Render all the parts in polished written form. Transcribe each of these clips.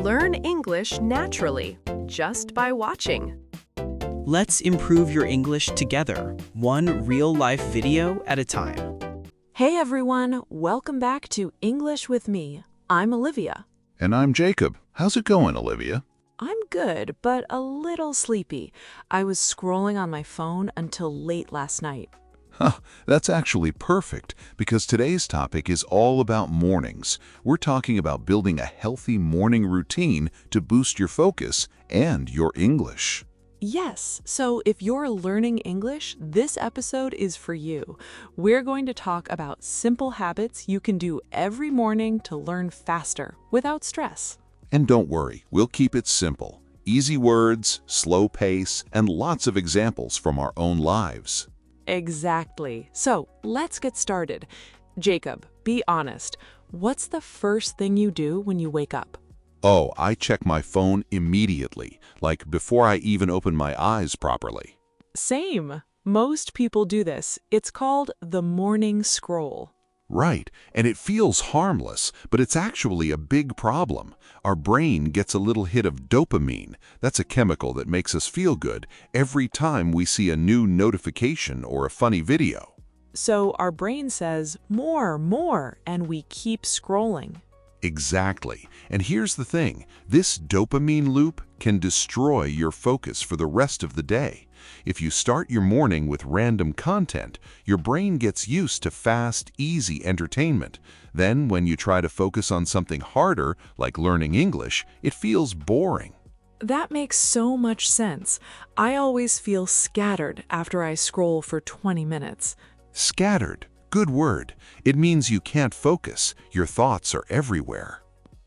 Learn English naturally, just by watching. Let's improve your English together, one real-life video at a time. Hey everyone, welcome back to English with me. I'm Olivia. And I'm Jacob. How's it going, Olivia? I'm good, but a little sleepy. I was scrolling on my phone until late last night. That's actually perfect, because today's topic is all about mornings. We're talking about building a healthy morning routine to boost your focus and your English. Yes, so if you're learning English, this episode is for you. We're going to talk about simple habits you can do every morning to learn faster without stress. And don't worry, we'll keep it simple. Easy words, slow pace, and lots of examples from our own lives. Exactly. So let's get started. Jacob, be honest. What's the first thing you do when you wake up? Oh, I check my phone immediately, like before I even open my eyes properly. Same. Most people do this. It's called the morning scroll. Right, and it feels harmless, but it's actually a big problem. Our brain gets a little hit of dopamine. That's a chemical that makes us feel good every time we see a new notification or a funny video. So our brain says, more, and we keep scrolling. Exactly. And here's the thing. This dopamine loop can destroy your focus for the rest of the day. If you start your morning with random content, your brain gets used to fast, easy entertainment. Then, when you try to focus on something harder, like learning English, it feels boring. That makes so much sense. I always feel scattered after I scroll for 20 minutes. Scattered. Good word. It means you can't focus. Your thoughts are everywhere.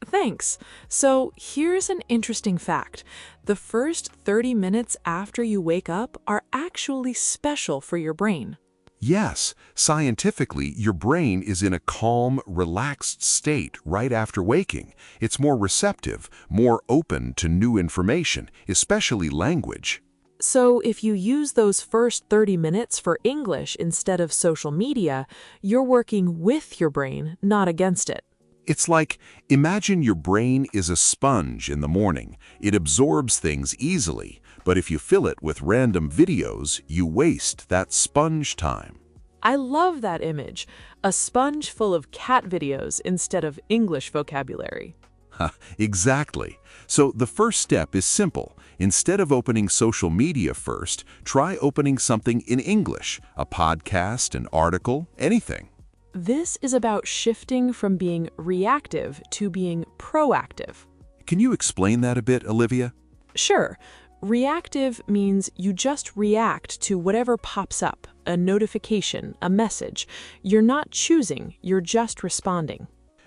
Thanks. So here's an interesting fact. The first 30 minutes after you wake up are actually special for your brain. Yes, scientifically, your brain is in a calm, relaxed state right after waking. It's more receptive, more open to new information, especially language. So if you use those first 30 minutes for English instead of social media, you're working with your brain, not against it. It's like, imagine your brain is a sponge in the morning. It absorbs things easily, but if you fill it with random videos, you waste that sponge time. I love that image. A sponge full of cat videos instead of English vocabulary. Exactly. So the first step is simple. Instead of opening social media first, try opening something in English, a podcast, an article, anything. This is about shifting from being reactive to being proactive. Can you explain that a bit, Olivia? Sure. Reactive means you just react to whatever pops up, a notification, a message. You're not choosing, you're just responding.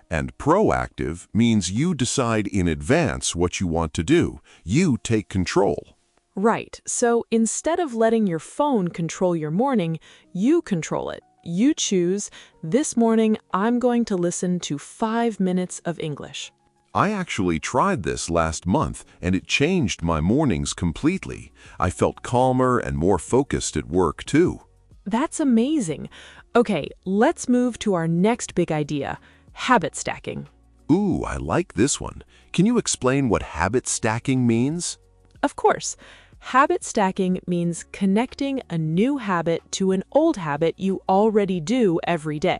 And proactive means you decide in advance what you want to do. You take control. Right. So instead of letting your phone control your morning, you control it. You choose, this morning I'm going to listen to 5 minutes of English. I actually tried this last month, and it changed my mornings completely. I felt calmer and more focused at work, too. That's amazing. Okay, let's move to our next big idea, habit stacking. Ooh, I like this one. Can you explain what habit stacking means? Of course. Habit stacking means connecting a new habit to an old habit you already do every day.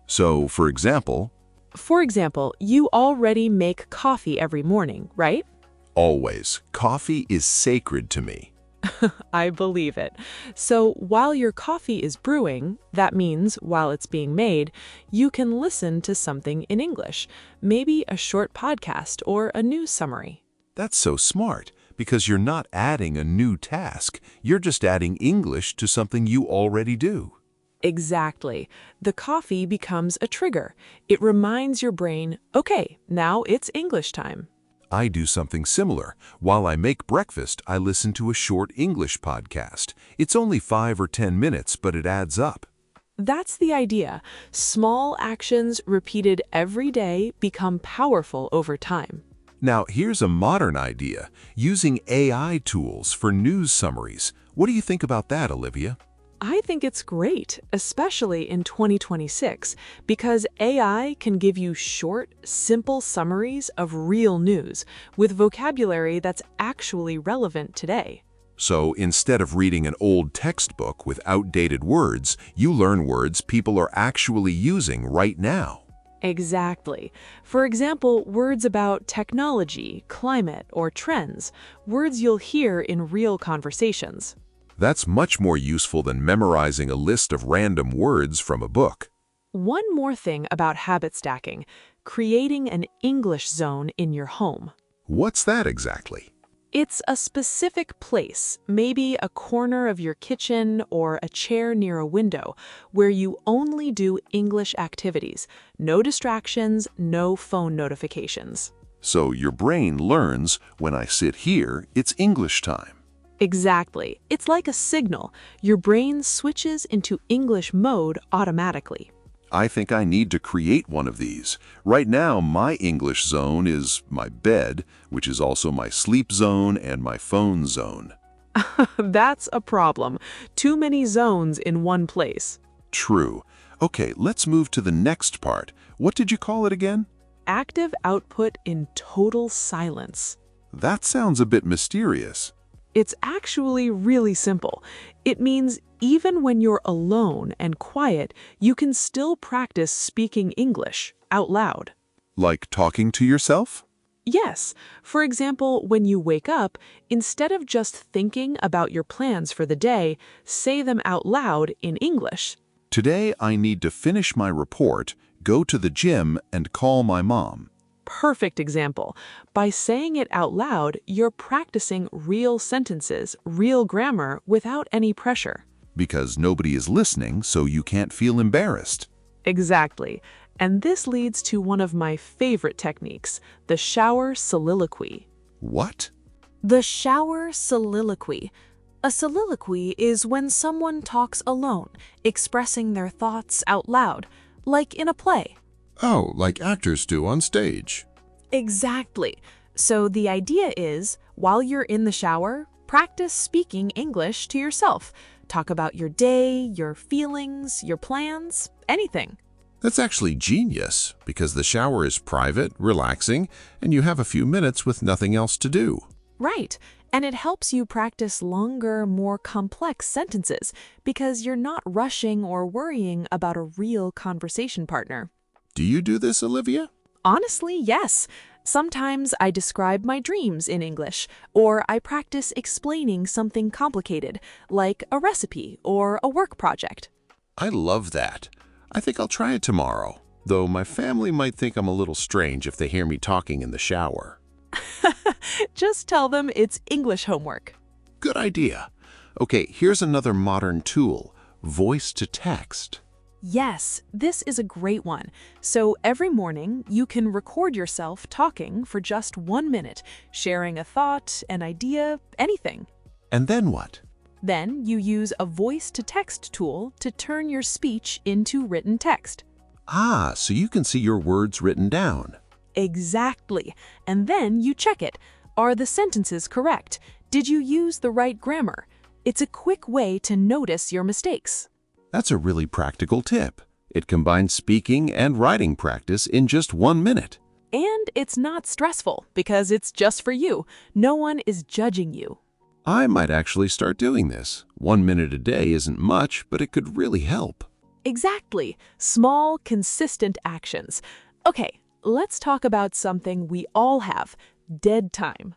So, for example, you already make coffee every morning, right? always. Coffee is sacred to me. I believe it. So while your coffee is brewing, that means while it's being made, you can listen to something in English, maybe a short podcast or a news summary. That's so smart, because you're not adding a new task. You're just adding English to something you already do. Exactly. The coffee becomes a trigger. It reminds your brain, okay, now it's English time. I do something similar. While I make breakfast, I listen to a short English podcast. It's only 5 or 10 minutes, but it adds up. That's the idea. Small actions repeated every day become powerful over time. Now, here's a modern idea, using AI tools for news summaries. What do you think about that, Olivia? I think it's great, especially in 2026, because AI can give you short, simple summaries of real news with vocabulary that's actually relevant today. So instead of reading an old textbook with outdated words, you learn words people are actually using right now. Exactly. For example, words about technology, climate, or trends, words you'll hear in real conversations. That's much more useful than memorizing a list of random words from a book. One more thing about habit stacking, creating an English zone in your home. What's that exactly? It's a specific place, maybe a corner of your kitchen or a chair near a window, where you only do English activities. No distractions, no phone notifications. So your brain learns, when I sit here, it's English time. Exactly. It's like a signal. Your brain switches into English mode automatically. I think I need to create one of these. Right now, my English zone is my bed, which is also my sleep zone and my phone zone. That's a problem. Too many zones in one place. True. Okay, let's move to the next part. What did you call it again? Active output in total silence. That sounds a bit mysterious. It's actually really simple. It means even when you're alone and quiet, you can still practice speaking English out loud. Like talking to yourself? Yes. For example, when you wake up, instead of just thinking about your plans for the day, say them out loud in English. Today I need to finish my report, go to the gym, and call my mom. Perfect example. By saying it out loud, you're practicing real sentences, real grammar, without any pressure. Because nobody is listening, so you can't feel embarrassed. Exactly. And this leads to one of my favorite techniques, the shower soliloquy. What? The shower soliloquy. A soliloquy is when someone talks alone, expressing their thoughts out loud, like in a play. Oh, like actors do on stage. Exactly. So the idea is, while you're in the shower, practice speaking English to yourself. Talk about your day, your feelings, your plans, anything. That's actually genius, because the shower is private, relaxing, and you have a few minutes with nothing else to do. Right. And it helps you practice longer, more complex sentences because you're not rushing or worrying about a real conversation partner. Do you do this, Olivia? Honestly, yes. Sometimes I describe my dreams in English, or I practice explaining something complicated, like a recipe or a work project. I love that. I think I'll try it tomorrow, though my family might think I'm a little strange if they hear me talking in the shower. Just tell them it's English homework. Good idea. Okay, here's another modern tool, voice to text. Yes, this is a great one. So every morning, you can record yourself talking for just 1 minute, sharing a thought, an idea, anything. And then what? Then you use a voice-to-text tool to turn your speech into written text. Ah, so you can see your words written down. Exactly. And then you check it. Are the sentences correct? Did you use the right grammar? It's a quick way to notice your mistakes. That's a really practical tip. It combines speaking and writing practice in just 1 minute. And it's not stressful because it's just for you. No one is judging you. I might actually start doing this. 1 minute a day isn't much, but it could really help. Exactly. Small, consistent actions. Okay, let's talk about something we all have, dead time.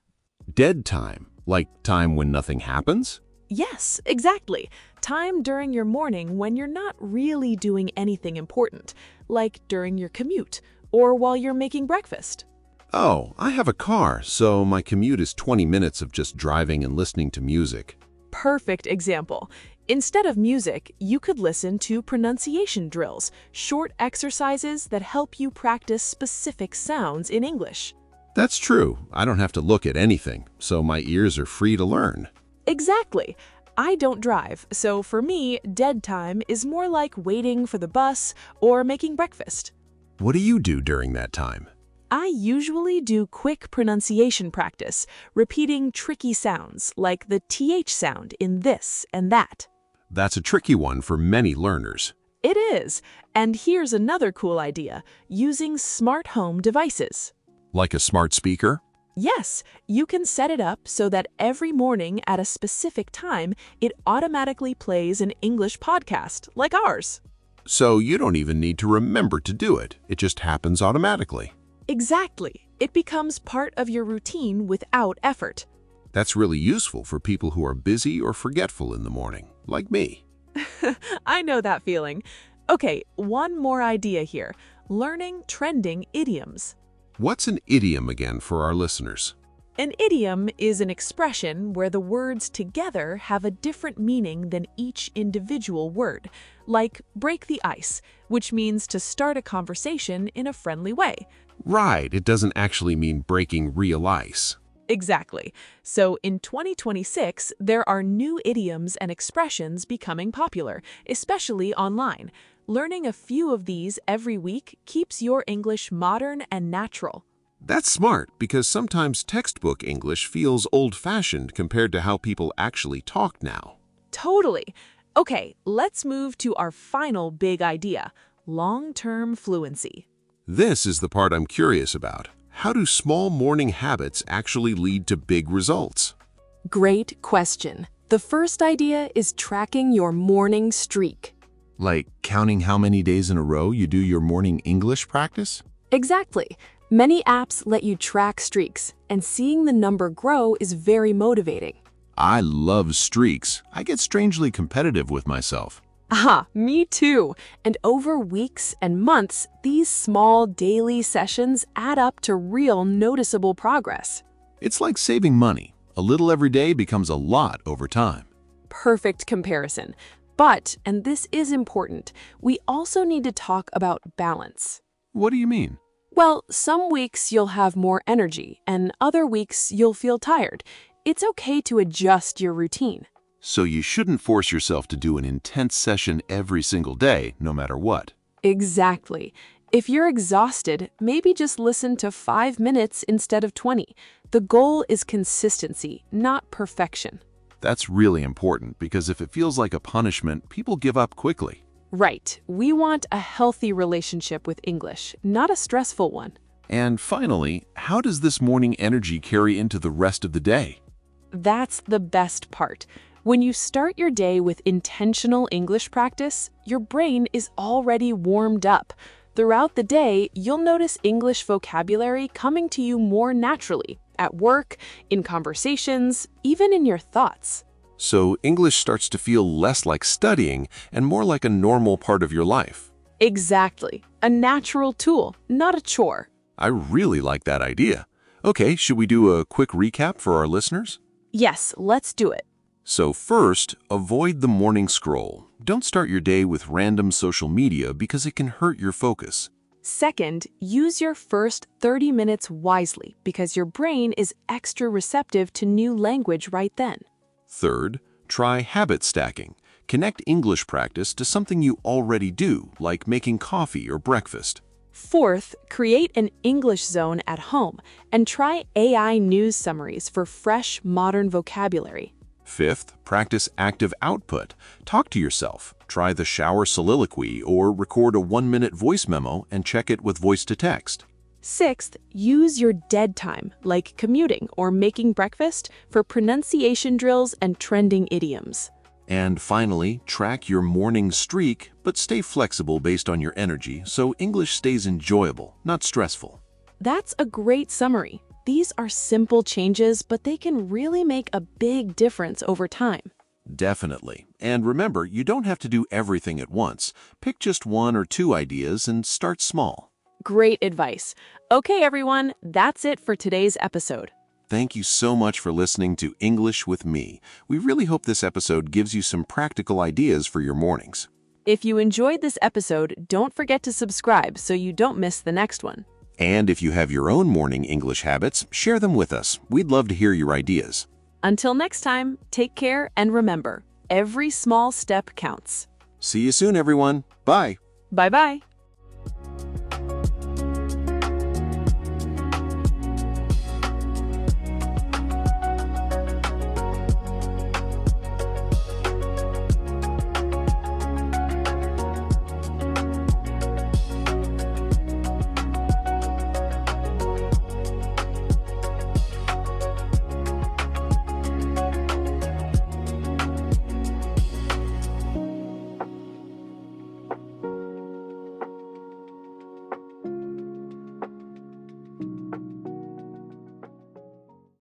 Dead time? Like time when nothing happens? Yes, exactly. Time during your morning when you're not really doing anything important, like during your commute or while you're making breakfast. Oh, I have a car, so my commute is 20 minutes of just driving and listening to music. Perfect example. Instead of music, you could listen to pronunciation drills, short exercises that help you practice specific sounds in English. That's true. I don't have to look at anything, so my ears are free to learn. Exactly. I don't drive, so for me, dead time is more like waiting for the bus or making breakfast. What do you do during that time? I usually do quick pronunciation practice, repeating tricky sounds like the TH sound in this and that. That's a tricky one for many learners. It is. And here's another cool idea, using smart home devices. Like a smart speaker? Yes, you can set it up so that every morning at a specific time, it automatically plays an English podcast, like ours. So you don't even need to remember to do it. It just happens automatically. Exactly. It becomes part of your routine without effort. That's really useful for people who are busy or forgetful in the morning, like me. I know that feeling. Okay, one more idea here. Learning trending idioms. What's an idiom again for our listeners? An idiom is an expression where the words together have a different meaning than each individual word, like break the ice, which means to start a conversation in a friendly way. Right, it doesn't actually mean breaking real ice. Exactly. So in 2026, there are new idioms and expressions becoming popular, especially online. Learning a few of these every week keeps your English modern and natural. That's smart because sometimes textbook English feels old-fashioned compared to how people actually talk now. Totally. Okay, let's move to our final big idea, long-term fluency. This is the part I'm curious about. How do small morning habits actually lead to big results? Great question. The first idea is tracking your morning streak. Like counting how many days in a row you do your morning English practice? Exactly. Many apps let you track streaks, and seeing the number grow is very motivating. I love streaks. I get strangely competitive with myself. Ah, me too. And over weeks and months, these small daily sessions add up to real noticeable progress. It's like saving money. A little every day becomes a lot over time. Perfect comparison. But, and this is important, we also need to talk about balance. What do you mean? Well, some weeks you'll have more energy, and other weeks you'll feel tired. It's okay to adjust your routine. So you shouldn't force yourself to do an intense session every single day, no matter what. Exactly. If you're exhausted, maybe just listen to 5 minutes instead of 20. The goal is consistency, not perfection. That's really important because if it feels like a punishment, people give up quickly. Right. We want a healthy relationship with English, not a stressful one. And finally, how does this morning energy carry into the rest of the day? That's the best part. When you start your day with intentional English practice, your brain is already warmed up. Throughout the day, you'll notice English vocabulary coming to you more naturally, at work, in conversations, even in your thoughts. So English starts to feel less like studying and more like a normal part of your life. Exactly. A natural tool, not a chore. I really like that idea. Okay, should we do a quick recap for our listeners? Yes, let's do it. So first, avoid the morning scroll. Don't start your day with random social media because it can hurt your focus. Second, use your first 30 minutes wisely because your brain is extra receptive to new language right then. Third, try habit stacking. Connect English practice to something you already do, like making coffee or breakfast. Fourth, create an English zone at home and try AI news summaries for fresh, modern vocabulary. Fifth, practice active output. Talk to yourself. Try the shower soliloquy or record a 1-minute voice memo and check it with voice to text. Sixth, use your dead time, like commuting or making breakfast, for pronunciation drills and trending idioms. And finally, track your morning streak, but stay flexible based on your energy so English stays enjoyable, not stressful. That's a great summary. These are simple changes, but they can really make a big difference over time. Definitely. And remember, you don't have to do everything at once. Pick just 1 or 2 ideas and start small. Great advice. Okay, everyone, that's it for today's episode. Thank you so much for listening to English with me. We really hope this episode gives you some practical ideas for your mornings. If you enjoyed this episode, don't forget to subscribe so you don't miss the next one. And if you have your own morning English habits, share them with us. We'd love to hear your ideas. Until next time, take care and remember, every small step counts. See you soon, everyone. Bye. Bye-bye.